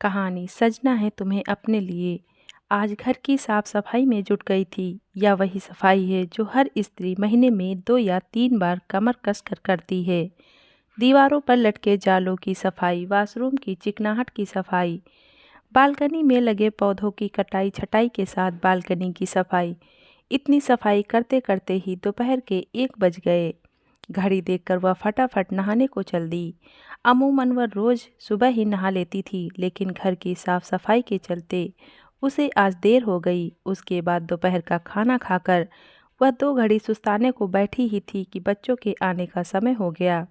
कहानी सजना है तुम्हें अपने लिए। आज घर की साफ सफाई में जुट गई थी। या वही सफाई है जो हर स्त्री महीने में 2 या 3 बार कमर कस कर करती है। दीवारों पर लटके जालों की सफाई, वाशरूम की चिकनाहट की सफाई, बालकनी में लगे पौधों की कटाई छटाई के साथ बालकनी की सफाई। इतनी सफाई करते करते ही दोपहर के 1 बज गए। घड़ी देखकर वह फटाफट नहाने को चल दी। अमूमन वह रोज सुबह ही नहा लेती थी, लेकिन घर की साफ सफाई के चलते उसे आज देर हो गई। उसके बाद दोपहर का खाना खाकर वह 2 घड़ी सुस्ताने को बैठी ही थी कि बच्चों के आने का समय हो गया।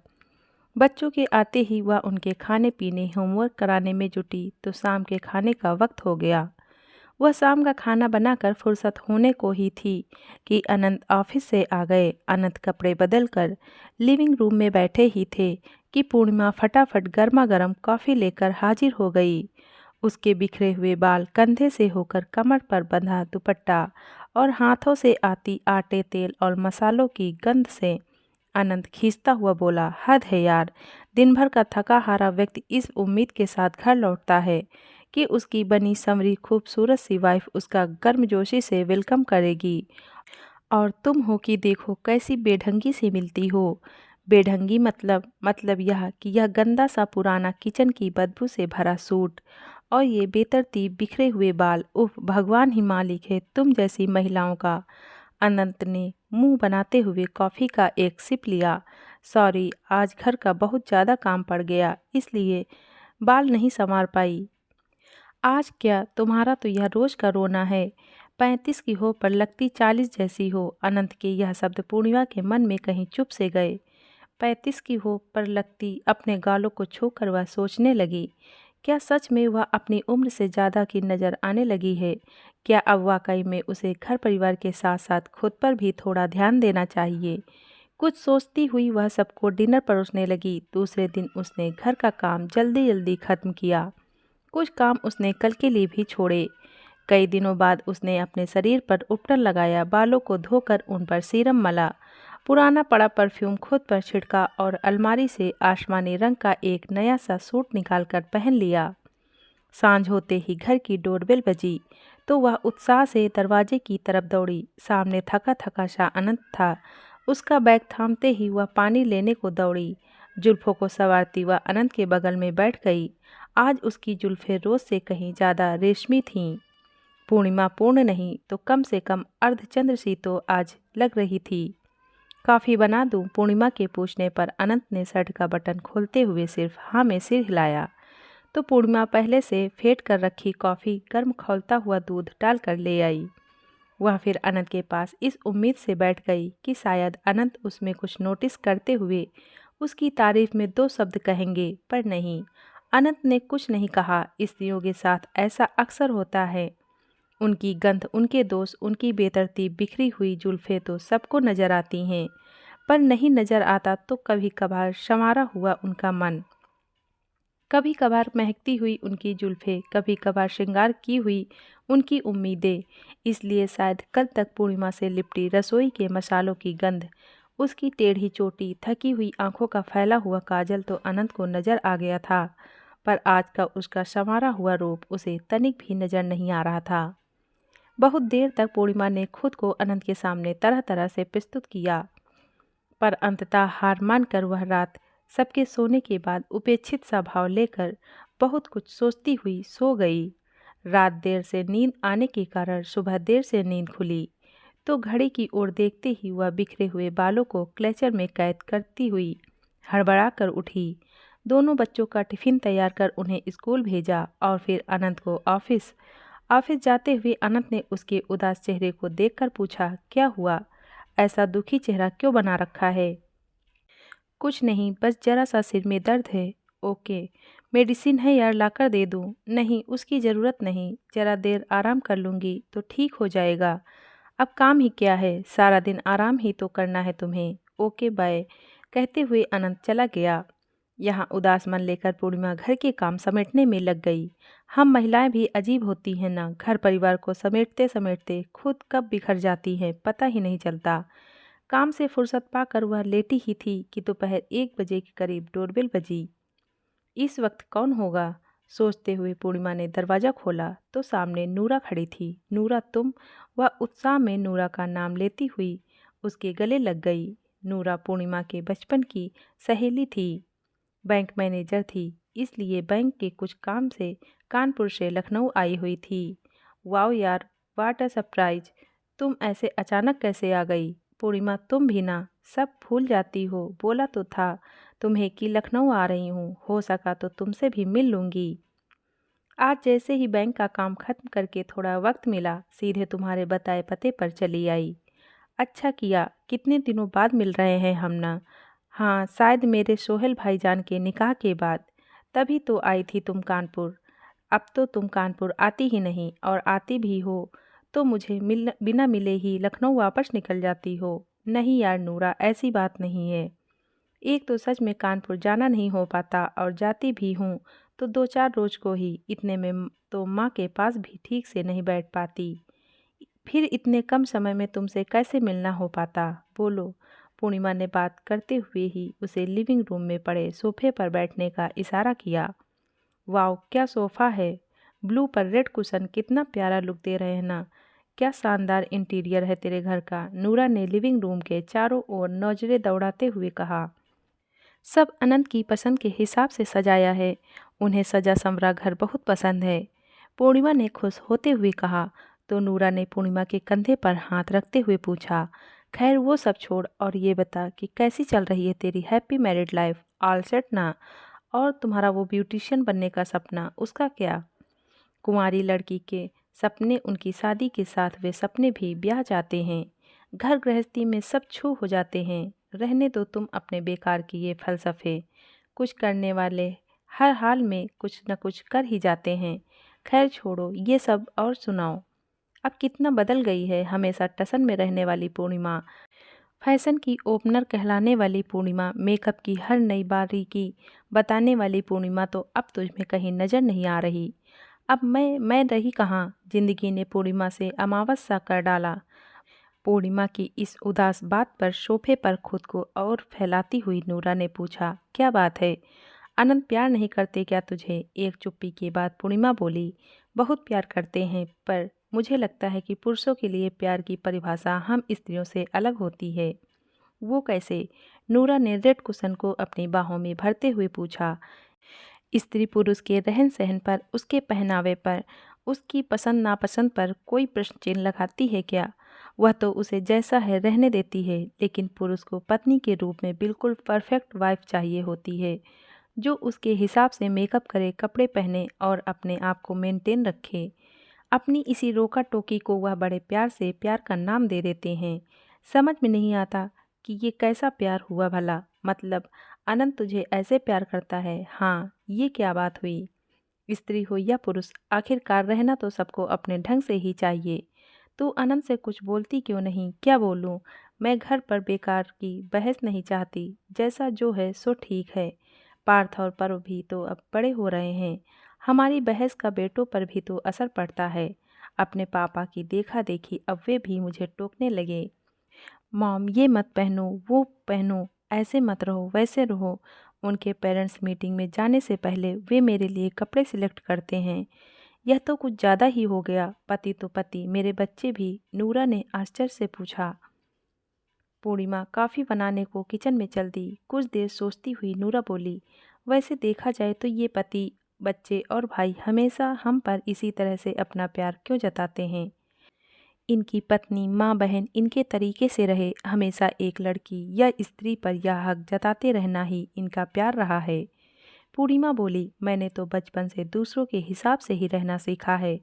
बच्चों के आते ही वह उनके खाने पीने होमवर्क कराने में जुटी तो शाम के खाने का वक्त हो गया। वह शाम का खाना बनाकर फुर्सत होने को ही थी कि अनंत ऑफिस से आ गए। अनंत कपड़े बदलकर लिविंग रूम में बैठे ही थे कि पूर्णिमा फटाफट गर्मा गर्म कॉफ़ी लेकर हाजिर हो गई। उसके बिखरे हुए बाल कंधे से होकर कमर पर बंधा दुपट्टा और हाथों से आती आटे तेल और मसालों की गंध से अनंत खींचता हुआ बोला, हद है यार। दिन भर का थका हारा व्यक्ति इस उम्मीद के साथ घर लौटता है कि उसकी बनी संवरी खूबसूरत सी वाइफ उसका गर्मजोशी से वेलकम करेगी, और तुम हो कि देखो कैसी बेढंगी से मिलती हो। बेढंगी मतलब यह कि यह गंदा सा पुराना किचन की बदबू से भरा सूट और ये बेतरतीब बिखरे हुए बाल। उफ, भगवान ही मालिक है तुम जैसी महिलाओं का। अनंत ने मुंह बनाते हुए कॉफ़ी का एक सिप लिया। सॉरी, आज घर का बहुत ज़्यादा काम पड़ गया, इसलिए बाल नहीं संवार पाई। आज क्या, तुम्हारा तो यह रोज का रोना है। 35 की हो पर लगती 40 जैसी हो। अनंत के यह शब्द पूर्णिमा के मन में कहीं चुप से गए। 35 की हो पर लगती, अपने गालों को छूकर वह सोचने लगी, क्या सच में वह अपनी उम्र से ज़्यादा की नज़र आने लगी है? क्या अब वाकई में उसे घर परिवार के साथ साथ खुद पर भी थोड़ा ध्यान देना चाहिए? कुछ सोचती हुई वह सबको डिनर परोसने लगी। दूसरे दिन उसने घर का काम जल्दी जल्दी खत्म किया। कुछ काम उसने कल के लिए भी छोड़े। कई दिनों बाद उसने अपने शरीर पर उपटन लगाया, बालों को धोकर उन पर सीरम मला, पुराना पड़ा परफ्यूम खुद पर छिड़का और अलमारी से आसमानी रंग का एक नया सा सूट निकालकर पहन लिया। सांझ होते ही घर की डोरबेल बजी तो वह उत्साह से दरवाजे की तरफ दौड़ी। सामने थका थका सा अनंत था। उसका बैग थामते ही वह पानी लेने को दौड़ी। जुल्फों को संवारती वह अनंत के बगल में बैठ गई। आज उसकी जुल्फें रोज से कहीं ज़्यादा रेशमी थीं। पूर्णिमा पूर्ण नहीं तो कम से कम अर्धचंद्र सी तो आज लग रही थी। कॉफ़ी बना दूं? पूर्णिमा के पूछने पर अनंत ने शर्ट का बटन खोलते हुए सिर्फ हाँ में सिर हिलाया। तो पूर्णिमा पहले से फेंट कर रखी कॉफ़ी गर्म खौलता हुआ दूध डालकर ले आई। वह फिर अनंत के पास इस उम्मीद से बैठ गई कि शायद अनंत उसमें कुछ नोटिस करते हुए उसकी तारीफ में 2 शब्द कहेंगे, पर नहीं। अनंत ने कुछ नहीं कहा। स्त्रियों के साथ ऐसा अक्सर होता है। उनकी गंध, उनके दोष, उनकी बेतरतीब बिखरी हुई जुल्फें तो सबको नजर आती हैं, पर नहीं नजर आता तो कभी कभार संवारा हुआ उनका मन, कभी कभार महकती हुई उनकी जुल्फें, कभी कभार श्रृंगार की हुई उनकी उम्मीदें। इसलिए शायद कल तक पूर्णिमा से लिपटी रसोई के मसालों की गंध, उसकी टेढ़ी चोटी, थकी हुई आंखों का फैला हुआ काजल तो अनंत को नजर आ गया था, पर आज का उसका संवारा हुआ रूप उसे तनिक भी नजर नहीं आ रहा था। बहुत देर तक पूर्णिमा ने खुद को अनंत के सामने तरह तरह से प्रस्तुत किया, पर अंततः हार मानकर वह रात सबके सोने के बाद उपेक्षित सा भाव लेकर बहुत कुछ सोचती हुई सो गई। रात देर से नींद आने के कारण सुबह देर से नींद खुली तो घड़ी की ओर देखते ही वह बिखरे हुए बालों को क्लेचर में कैद करती हुई हड़बड़ा कर उठी। दोनों बच्चों का टिफिन तैयार कर उन्हें स्कूल भेजा और फिर अनंत को ऑफिस। ऑफिस जाते हुए अनंत ने उसके उदास चेहरे को देखकर पूछा, क्या हुआ? ऐसा दुखी चेहरा क्यों बना रखा है? कुछ नहीं, बस जरा सा सिर में दर्द है। ओके, मेडिसिन है यार, लाकर दे दूँ? नहीं, उसकी ज़रूरत नहीं, जरा देर आराम कर लूँगी तो ठीक हो जाएगा। अब काम ही क्या है, सारा दिन आराम ही तो करना है तुम्हें। ओके बाय, कहते हुए अनंत चला गया। यहाँ उदास मन लेकर पूर्णिमा घर के काम समेटने में लग गई। हम महिलाएं भी अजीब होती हैं ना, घर परिवार को समेटते समेटते खुद कब बिखर जाती हैं पता ही नहीं चलता। काम से फुर्सत पाकर वह लेटी ही थी कि दोपहर 1 बजे के करीब डोरबेल बजी। इस वक्त कौन होगा? सोचते हुए पूर्णिमा ने दरवाज़ा खोला तो सामने नूरा खड़ी थी। नूरा तुम? वह उत्साह में नूरा का नाम लेती हुई उसके गले लग गई। नूरा पूर्णिमा के बचपन की सहेली थी, बैंक मैनेजर थी, इसलिए बैंक के कुछ काम से कानपुर से लखनऊ आई हुई थी। वाओ यार, वाट अ सरप्राइज! तुम ऐसे अचानक कैसे आ गई? पूर्णिमा तुम भी ना सब भूल जाती हो। बोला तो था तुम्हें कि लखनऊ आ रही हूँ, हो सका तो तुमसे भी मिल लूँगी। आज जैसे ही बैंक का काम खत्म करके थोड़ा वक्त मिला, सीधे तुम्हारे बताए पते पर चली आई। अच्छा किया, कितने दिनों बाद मिल रहे हैं हम ना। हाँ, शायद मेरे सोहेल भाईजान के निकाह के बाद। तभी तो आई थी तुम कानपुर। अब तो तुम कानपुर आती ही नहीं, और आती भी हो तो मुझे बिना मिले ही लखनऊ वापस निकल जाती हो। नहीं यार नूरा, ऐसी बात नहीं है। एक तो सच में कानपुर जाना नहीं हो पाता, और जाती भी हूँ तो 2-4 रोज को ही। इतने में तो माँ के पास भी ठीक से नहीं बैठ पाती, फिर इतने कम समय में तुमसे कैसे मिलना हो पाता। बोलो। पूर्णिमा ने बात करते हुए ही उसे लिविंग रूम में पड़े सोफे पर बैठने का इशारा किया। वाओ, क्या सोफ़ा है! ब्लू पर रेड कुशन कितना प्यारा लुक दे रहे हैं ना। क्या शानदार इंटीरियर है तेरे घर का। नूरा ने लिविंग रूम के चारों ओर नजरें दौड़ाते हुए कहा। सब अनंत की पसंद के हिसाब से सजाया है। उन्हें सजा संवरा घर बहुत पसंद है, पूर्णिमा ने खुश होते हुए कहा। तो नूरा ने पूर्णिमा के कंधे पर हाथ रखते हुए पूछा, खैर वो सब छोड़ और ये बता कि कैसी चल रही है तेरी happy married life. All set ना? और तुम्हारा वो ब्यूटिशियन बनने का सपना, उसका क्या? कुंवारी लड़की के सपने उनकी शादी के साथ वे सपने भी ब्याह जाते हैं। घर गृहस्थी में सब छू हो जाते हैं। रहने दो तुम अपने बेकार की ये फलसफे। कुछ करने वाले हर हाल में कुछ न कुछ कर ही जाते हैं। खैर छोड़ो ये सब और सुनाओ। अब कितना बदल गई है हमेशा टसन में रहने वाली पूर्णिमा। फैशन की ओपनर कहलाने वाली पूर्णिमा, मेकअप की हर नई बारीकी बताने वाली पूर्णिमा तो अब तुझमें कहीं नज़र नहीं आ रही। अब मैं रही कहाँ। जिंदगी ने पूर्णिमा से अमावस सा कर डाला। पूर्णिमा की इस उदास बात पर सोफे पर खुद को और फैलाती हुई नूरा ने पूछा, क्या बात है? अनंत प्यार नहीं करते क्या तुझे? एक चुप्पी के बाद पूर्णिमा बोली, बहुत प्यार करते हैं, पर मुझे लगता है कि पुरुषों के लिए प्यार की परिभाषा हम स्त्रियों से अलग होती है। वो कैसे? नूरा ने रेड कुशन को अपनी बाहों में भरते हुए पूछा। स्त्री पुरुष के रहन सहन पर, उसके पहनावे पर, उसकी पसंद नापसंद पर कोई प्रश्न चिन्ह लगाती है क्या? वह तो उसे जैसा है रहने देती है, लेकिन पुरुष को पत्नी के रूप में बिल्कुल परफेक्ट वाइफ चाहिए होती है, जो उसके हिसाब से मेकअप करे, कपड़े पहने और अपने आप को मेंटेन रखे। अपनी इसी रोका टोकी को वह बड़े प्यार से प्यार का नाम दे देते हैं। समझ में नहीं आता कि ये कैसा प्यार हुआ भला। मतलब अनंत तुझे ऐसे प्यार करता है? हाँ, ये क्या बात हुई? स्त्री हो या पुरुष, आखिरकार रहना तो सबको अपने ढंग से ही चाहिए। तू अनंत से कुछ बोलती क्यों नहीं? क्या बोलूँ? मैं घर पर बेकार की बहस नहीं चाहती। जैसा जो है सो ठीक है। पार्थ और पर्व भी तो अब बड़े हो रहे हैं। हमारी बहस का बेटों पर भी तो असर पड़ता है। अपने पापा की देखा देखी अब वे भी मुझे टोकने लगे। मॉम ये मत पहनो, वो पहनो, ऐसे मत रहो, वैसे रहो। उनके पेरेंट्स मीटिंग में जाने से पहले वे मेरे लिए कपड़े सिलेक्ट करते हैं। यह तो कुछ ज़्यादा ही हो गया। पति तो पति, मेरे बच्चे भी? नूरा ने आश्चर्य से पूछा। पूर्णिमा कॉफ़ी बनाने को किचन में चल दी। कुछ देर सोचती हुई नूरा बोली, वैसे देखा जाए तो ये पति, बच्चे और भाई हमेशा हम पर इसी तरह से अपना प्यार क्यों जताते हैं? इनकी पत्नी, माँ, बहन इनके तरीके से रहे। हमेशा एक लड़की या स्त्री पर यह हक जताते रहना ही इनका प्यार रहा है। पूर्णिमा बोली, मैंने तो बचपन से दूसरों के हिसाब से ही रहना सीखा है।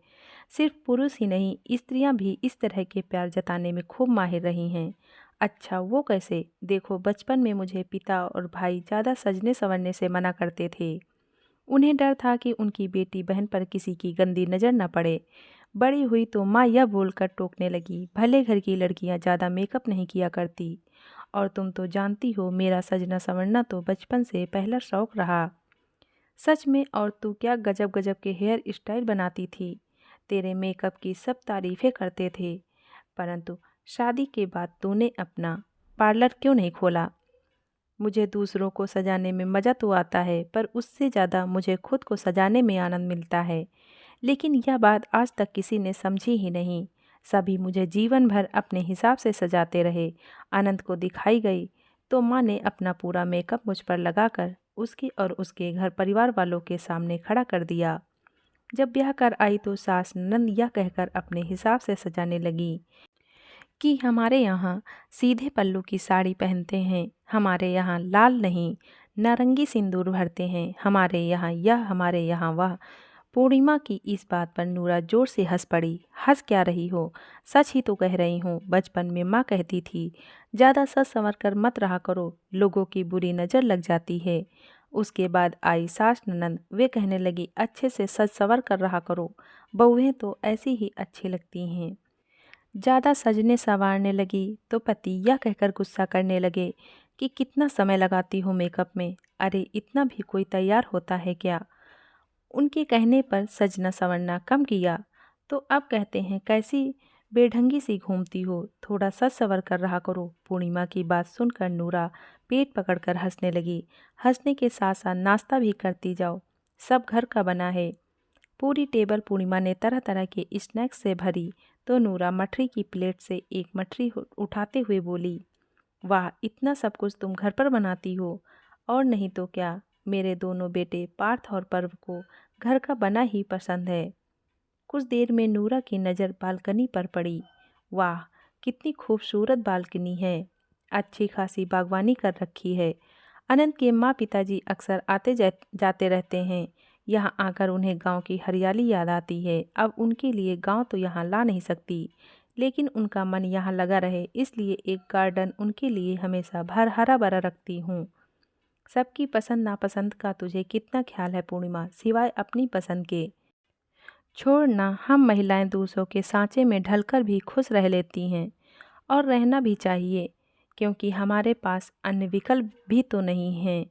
सिर्फ पुरुष ही नहीं, स्त्रियां भी इस तरह के प्यार जताने में खूब माहिर रही हैं। अच्छा, वो कैसे? देखो, बचपन में मुझे पिता और भाई ज़्यादा सजने संवरने से मना करते थे। उन्हें डर था कि उनकी बेटी बहन पर किसी की गंदी नज़र न पड़े। बड़ी हुई तो माँ यह बोलकर टोकने लगी, भले घर की लड़कियाँ ज़्यादा मेकअप नहीं किया करती। और तुम तो जानती हो मेरा सजना संवरना तो बचपन से पहला शौक रहा। सच में, और तू क्या गजब गजब के हेयर स्टाइल बनाती थी। तेरे मेकअप की सब तारीफ़ें करते थे। परंतु शादी के बाद तूने अपना पार्लर क्यों नहीं खोला? मुझे दूसरों को सजाने में मज़ा तो आता है, पर उससे ज़्यादा मुझे खुद को सजाने में आनंद मिलता है। लेकिन यह बात आज तक किसी ने समझी ही नहीं। सभी मुझे जीवन भर अपने हिसाब से सजाते रहे। अनंत को दिखाई गई तो माँ ने अपना पूरा मेकअप मुझ पर लगाकर उसके और उसके घर परिवार वालों के सामने खड़ा कर दिया। जब ब्याह कर आई तो सास ननद यह कहकर अपने हिसाब से सजाने लगी कि हमारे यहाँ सीधे पल्लू की साड़ी पहनते हैं, हमारे यहाँ लाल नहीं नारंगी सिंदूर भरते हैं, हमारे यहाँ यह, हमारे यहाँ वह। पूर्णिमा की इस बात पर नूरा जोर से हंस पड़ी। हंस क्या रही हो, सच ही तो कह रही हूँ। बचपन में माँ कहती थी, ज़्यादा सच संवर कर मत रहा करो, लोगों की बुरी नज़र लग जाती है। उसके बाद आई सास ननद, वे कहने लगी, अच्छे से सज संवर कर रहा करो, बहुएं तो ऐसी ही अच्छी लगती हैं। ज़्यादा सजने संवारने लगी तो पति यह कहकर गुस्सा करने लगे कि कितना समय लगाती हो मेकअप में, अरे इतना भी कोई तैयार होता है क्या। उनके कहने पर सजना संवरना कम किया तो अब कहते हैं कैसी बेढंगी सी घूमती हो, थोड़ा सज संवर कर रहा करो। पूर्णिमा की बात सुनकर नूरा पेट पकड़कर हंसने लगी। हंसने के साथ साथ नाश्ता भी करती जाओ, सब घर का बना है। पूरी टेबल पूर्णिमा ने तरह तरह के स्नैक्स से भरी तो नूरा मठरी की प्लेट से एक मठरी उठाते हुए बोली, वाह इतना सब कुछ तुम घर पर बनाती हो। और नहीं तो क्या, मेरे दोनों बेटे पार्थ और पर्व को घर का बना ही पसंद है। कुछ देर में नूरा की नज़र बालकनी पर पड़ी। वाह कितनी खूबसूरत बालकनी है, अच्छी खासी बागवानी कर रखी है। अनंत के माँ पिताजी अक्सर आते जाते रहते हैं। यहाँ आकर उन्हें गांव की हरियाली याद आती है। अब उनके लिए गांव तो यहाँ ला नहीं सकती, लेकिन उनका मन यहाँ लगा रहे इसलिए एक गार्डन उनके लिए हमेशा भर हरा भरा रखती हूँ। सबकी पसंद नापसंद का तुझे कितना ख्याल है पूर्णिमा, सिवाय अपनी पसंद के। छोड़ना, हम महिलाएं दूसरों के सांचे में ढलकर भी खुश रह लेती हैं, और रहना भी चाहिए, क्योंकि हमारे पास अन्य विकल्प भी तो नहीं हैं।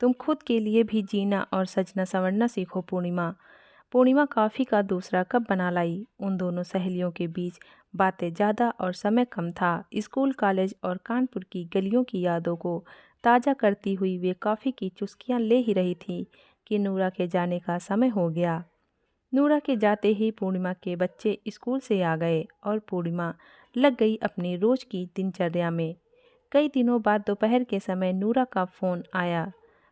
तुम खुद के लिए भी जीना और सजना संवरना सीखो पूर्णिमा। पूर्णिमा कॉफ़ी का दूसरा कप बना लाई। उन दोनों सहेलियों के बीच बातें ज़्यादा और समय कम था। स्कूल, कॉलेज और कानपुर की गलियों की यादों को ताज़ा करती हुई वे कॉफ़ी की चुस्कियां ले ही रही थी कि नूरा के जाने का समय हो गया। नूरा के जाते ही पूर्णिमा के बच्चे स्कूल से आ गए और पूर्णिमा लग गई अपनी रोज की दिनचर्या में। कई दिनों बाद दोपहर के समय नूरा का फ़ोन आया।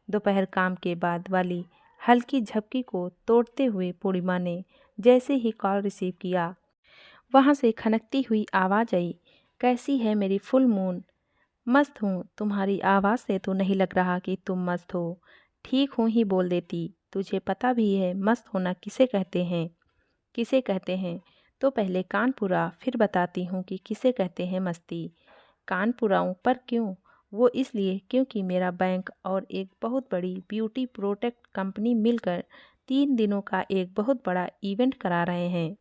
दोपहर काम के बाद वाली हल्की झपकी को तोड़ते हुए पूर्णिमा ने जैसे ही कॉल रिसीव किया, वहाँ से खनकती हुई आवाज़ आई, कैसी है मेरी फुल मून। मस्त हूँ, तुम्हारी आवाज़ से तो नहीं लग रहा कि तुम मस्त हो। ठीक हूँ ही बोल देती, तुझे पता भी है मस्त होना किसे कहते हैं। किसे कहते हैं तो पहले कानपुरा, फिर बताती हूँ कि किसे कहते हैं मस्ती। कानपुराऊँ पर क्यों, वो इसलिए क्योंकि मेरा बैंक और एक बहुत बड़ी ब्यूटी प्रोडक्ट कंपनी मिलकर 3 दिनों का एक बहुत बड़ा इवेंट करा रहे हैं।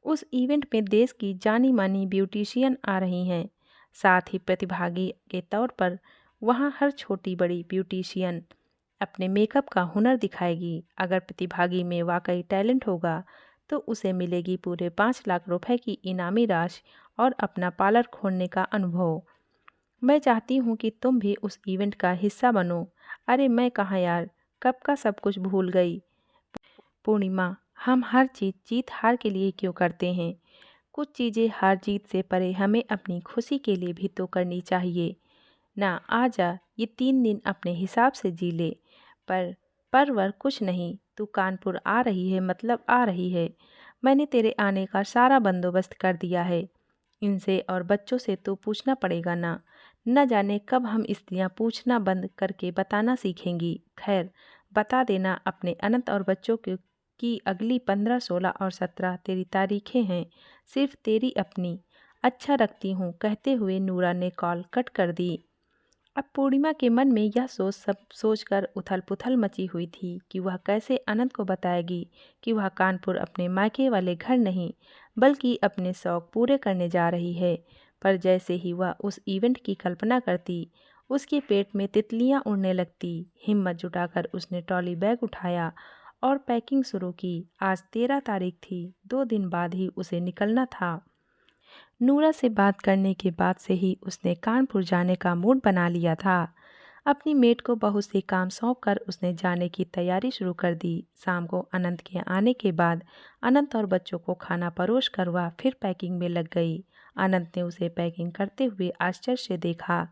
उस इवेंट में देश की जानी मानी ब्यूटिशियन आ रही हैं। साथ ही प्रतिभागी के तौर पर वहाँ हर छोटी बड़ी ब्यूटिशियन अपने मेकअप का हुनर दिखाएगी। अगर प्रतिभागी में वाकई टैलेंट होगा तो उसे मिलेगी पूरे 5 लाख रुपए की इनामी राशि और अपना पार्लर खोलने का अनुभव। मैं चाहती हूँ कि तुम भी उस इवेंट का हिस्सा बनो। अरे मैं कहाँ यार, कब का सब कुछ भूल गई। पूर्णिमा, हम हर चीज़ जीत हार के लिए क्यों करते हैं। कुछ चीज़ें हार जीत से परे हमें अपनी खुशी के लिए भी तो करनी चाहिए ना। आ जा, ये 3 दिन अपने हिसाब से जी ले। पर कुछ नहीं, तू कानपुर आ रही है मतलब आ रही है। मैंने तेरे आने का सारा बंदोबस्त कर दिया है। इनसे और बच्चों से तो पूछना पड़ेगा ना। न जाने कब हम स्त्रियां पूछना बंद करके बताना सीखेंगी। खैर बता देना अपने अनंत और बच्चों की अगली 15, 16 और 17 तेरी तारीखें हैं, सिर्फ तेरी अपनी। अच्छा रखती हूँ, कहते हुए नूरा ने कॉल कट कर दी। अब पूर्णिमा के मन में यह सब सोचकर उथल पुथल मची हुई थी कि वह कैसे अनंत को बताएगी कि वह कानपुर अपने मायके वाले घर नहीं बल्कि अपने शौक पूरे करने जा रही है। पर जैसे ही वह उस इवेंट की कल्पना करती, उसके पेट में तितलियां उड़ने लगती। हिम्मत जुटाकर उसने ट्रॉली बैग उठाया और पैकिंग शुरू की। आज 13 तारीख थी, 2 दिन बाद ही उसे निकलना था। नूरा से बात करने के बाद से ही उसने कानपुर जाने का मूड बना लिया था। अपनी मेड को बहुत से काम सौंप कर उसने जाने की तैयारी शुरू कर दी। शाम को अनंत के आने के बाद अनंत और बच्चों को खाना परोस कर वह फिर पैकिंग में लग गई। अनंत ने उसे पैकिंग करते हुए आश्चर्य से देखा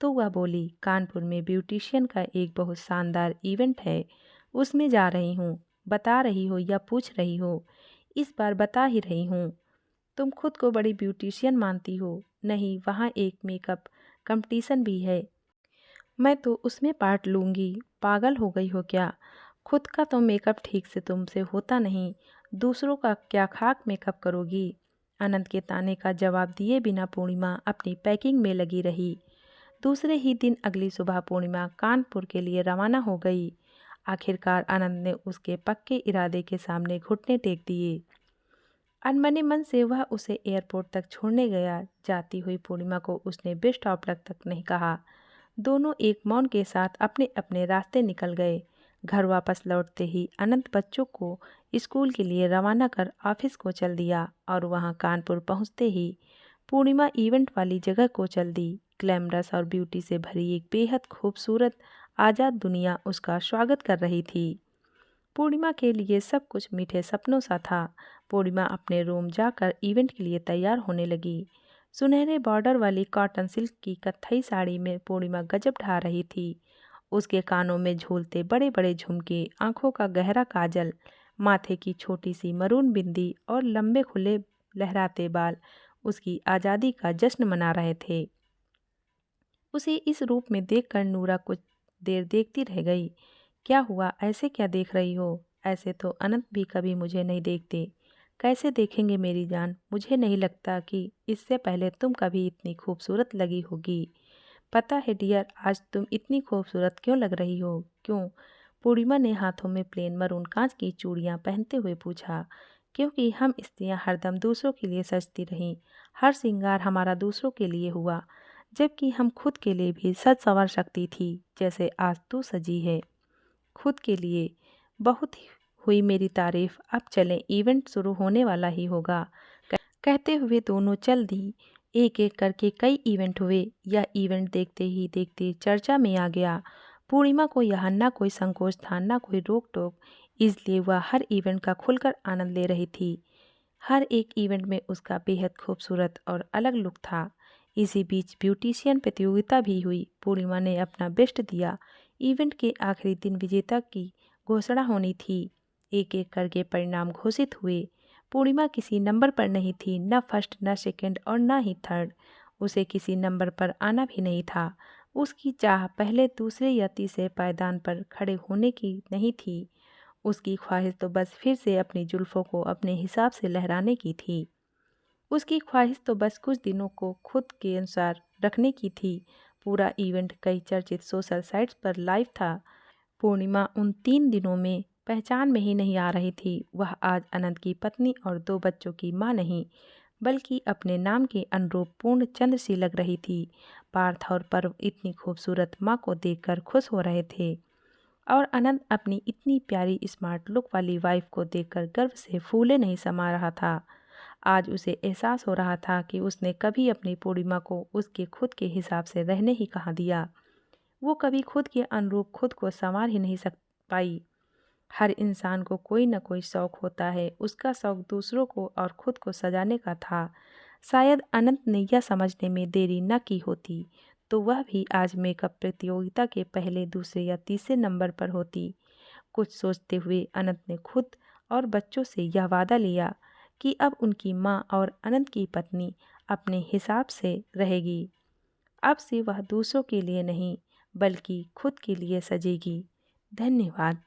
तो वह बोली, कानपुर में ब्यूटिशियन का एक बहुत शानदार इवेंट है, उसमें जा रही हूँ। बता रही हो या पूछ रही हो? इस बार बता ही रही हूँ। तुम खुद को बड़ी ब्यूटिशियन मानती हो? नहीं, वहाँ एक मेकअप कंपटीशन भी है, मैं तो उसमें पार्ट लूँगी। पागल हो गई हो क्या? खुद का तो मेकअप ठीक से तुमसे होता नहीं, दूसरों का क्या खाक मेकअप करोगी? अनंत के ताने का जवाब दिए बिना पूर्णिमा अपनी पैकिंग में लगी रही। दूसरे ही दिन अगली सुबह पूर्णिमा कानपुर के लिए रवाना हो गई। आखिरकार अनंत ने उसके पक्के इरादे के सामने घुटने टेक दिए। अनमने मन से वह उसे एयरपोर्ट तक छोड़ने गया। जाती हुई पूर्णिमा को उसने बेस्ट ऑफ लक तक नहीं कहा। दोनों एक मौन के साथ अपने अपने रास्ते निकल गए। घर वापस लौटते ही अनंत बच्चों को स्कूल के लिए रवाना कर ऑफिस को चल दिया और वहां कानपुर पहुंचते ही पूर्णिमा इवेंट वाली जगह को चल दी। ग्लैमरस और ब्यूटी से भरी एक बेहद खूबसूरत आज़ाद दुनिया उसका स्वागत कर रही थी। पूर्णिमा के लिए सब कुछ मीठे सपनों सा था। पूर्णिमा अपने रूम जाकर इवेंट के लिए तैयार होने लगी। सुनहरे बॉर्डर वाली कॉटन सिल्क की कत्थई साड़ी में पूर्णिमा गजब ढा रही थी। उसके कानों में झूलते बड़े बड़े झुमके, आंखों का गहरा काजल, माथे की छोटी सी मरून बिंदी और लंबे खुले लहराते बाल उसकी आज़ादी का जश्न मना रहे थे। उसे इस रूप में देखकर नूरा कुछ देर देखती रह गई। क्या हुआ, ऐसे क्या देख रही हो? ऐसे तो अनंत भी कभी मुझे नहीं देखते। कैसे देखेंगे मेरी जान? मुझे नहीं लगता कि इससे पहले तुम कभी इतनी खूबसूरत लगी होगी। पता है डियर, आज तुम इतनी खूबसूरत क्यों लग रही हो? क्यों? पूर्णिमा ने हाथों में प्लेन मरून कांच की चूड़ियां पहनते हुए पूछा। क्योंकि हम स्त्रियां हरदम दूसरों के लिए सजती रहीं। हर श्रृंगार हमारा दूसरों के लिए हुआ, जबकि हम खुद के लिए भी सज संवर सकती थी, जैसे आज तू सजी है। खुद के लिए बहुत हुई मेरी तारीफ, अब चलें, इवेंट शुरू होने वाला ही होगा। कहते हुए दोनों चल दी। एक एक करके कई इवेंट हुए। यह इवेंट देखते ही देखते चर्चा में आ गया। पूर्णिमा को यहाँ ना कोई संकोच था, ना कोई रोक टोक, इसलिए वह हर इवेंट का खुलकर आनंद ले रही थी। हर एक इवेंट में उसका बेहद खूबसूरत और अलग लुक था। इसी बीच ब्यूटिशियन प्रतियोगिता भी हुई। पूर्णिमा ने अपना बेस्ट दिया। इवेंट के आखिरी दिन विजेता की घोषणा होनी थी। एक एक करके परिणाम घोषित हुए। पूर्णिमा किसी नंबर पर नहीं थी, न फर्स्ट, न सेकंड और न ही थर्ड। उसे किसी नंबर पर आना भी नहीं था। उसकी चाह पहले, दूसरे या तीसरे पायदान पर खड़े होने की नहीं थी। उसकी ख्वाहिश तो बस फिर से अपनी जुल्फ़ों को अपने हिसाब से लहराने की थी। उसकी ख्वाहिश तो बस कुछ दिनों को खुद के अनुसार रखने की थी। पूरा इवेंट कई चर्चित सोशल साइट्स पर लाइव था। पूर्णिमा उन 3 दिनों में पहचान में ही नहीं आ रही थी। वह आज अनंत की पत्नी और 2 बच्चों की माँ नहीं, बल्कि अपने नाम के अनुरूप पूर्ण चंद्र सी लग रही थी। पार्थ और पर्व इतनी खूबसूरत माँ को देखकर खुश हो रहे थे और अनंत अपनी इतनी प्यारी स्मार्ट लुक वाली वाइफ को देखकर गर्व से फूले नहीं समा रहा था। आज उसे एहसास हो रहा था कि उसने कभी अपनी पूर्णिमा को उसके खुद के हिसाब से रहने ही कहा दिया। वो कभी खुद के अनुरूप खुद को संवार ही नहीं सक पाई। हर इंसान को कोई न कोई शौक होता है। उसका शौक दूसरों को और खुद को सजाने का था। शायद अनंत ने यह समझने में देरी न की होती तो वह भी आज मेकअप प्रतियोगिता के पहले, दूसरे या तीसरे नंबर पर होती। कुछ सोचते हुए अनंत ने खुद और बच्चों से यह वादा लिया कि अब उनकी माँ और अनंत की पत्नी अपने हिसाब से रहेगी। अब से वह दूसरों के लिए नहीं, बल्कि खुद के लिए सजेगी। धन्यवाद।